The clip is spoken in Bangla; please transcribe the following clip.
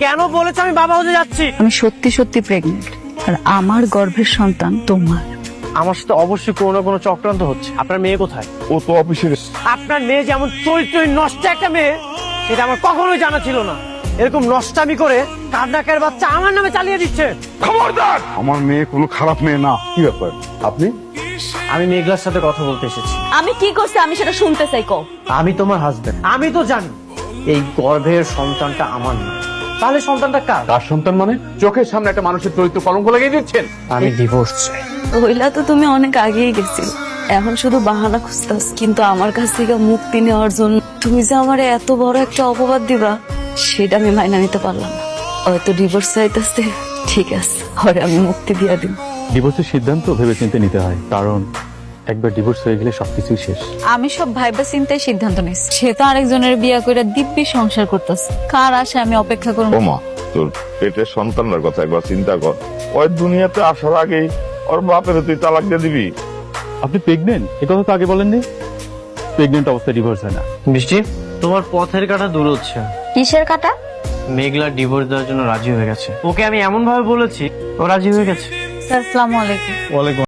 কেন বলেছো আমি বাবা হতে যাচ্ছি? আমি সত্যি সত্যি প্রেগনেন্ট, আর আমার গর্ভের সন্তান তোমার। আমার সাথে অবশ্যই কোনো না কোনো চক্রান্ত হচ্ছে। আপনার মেয়ে কোথায়? ও তো অফিসে আপনার মেয়ে যেমন চরিত্রহীন নষ্ট একটা মেয়ে, এটা আমার কখনোই জানা ছিল না। এরকম নষ্টামি করে কান্নাকার বাচ্চা আমার নামে চালিয়ে দিচ্ছে। খবরদার! আমার মেয়ে কোনো খারাপ মেয়ে না। কি ব্যাপার আপনি? আমি মেঘলার সাথে কথা বলতে এসেছি। আমি কি করছি আমি সেটা শুনতে চাই। কও। আমি তোমার হাজবেন্ড। আমি তো জানি এই গর্ভের সন্তানটা আমার না, তাহলে সন্তানটা কার? তার সন্তান মানে? চোখের সামনে একটা মানুষের চরিত্র কলঙ্ক লাগিয়ে দিচ্ছেন। আমি ডিভোর্স চাই। ওইলা তো তুমি অনেক আগেই গেছিল, এখন শুধু বাহানা খুঁজতাস। কিন্তু আমার কাছ থেকে মুক্তি নেওয়ার জন্য তুমি যে আমার এত বড় একটা অপবাদ দিবা, সেটা আমি মাইনা নিতে পারলাম না। হয়তো ডিভোর্স চাইতেছে, ঠিক আছে, পরে আমি মুক্তি দিয়া দিব। ডিভোর্সের সিদ্ধান্ত ভেবেচিন্তে নিতে হয়, কারণ একবার ডিভোর্স হয়ে গেলে সবকিছুই শেষ। আমি সব ভাইবা চিন্তায় সিদ্ধান্ত নিচ্ছি। সে তো আরেকজনের বিয়ে করে দিব্যি সংসার করতেছে, কার আশা আমি অপেক্ষা করবো? ওমা, তোর পেটের সন্তানের কথা একবার চিন্তা কর। ওই দুনিয়াতে আসার আগেই ওর বাপের তুই তালাক দিয়ে দিবি। আপনি প্রেগনেন্ট, এ কথা তো আগে বলেননি। প্রেগনেন্ট অবস্থায় ডিভোর্স হয় না। বৃষ্টি, তোমার পথের কাটা দূর হচ্ছে। কিসের কাটা? মেঘলা ডিভোর্স দেওয়ার জন্য রাজি হয়ে গেছে। ওকে আমি এমন ভাবে বলেছি, ও রাজি হয়ে গেছে। স্যার, আসসালামু আলাইকুম। ওয়ালাইকুম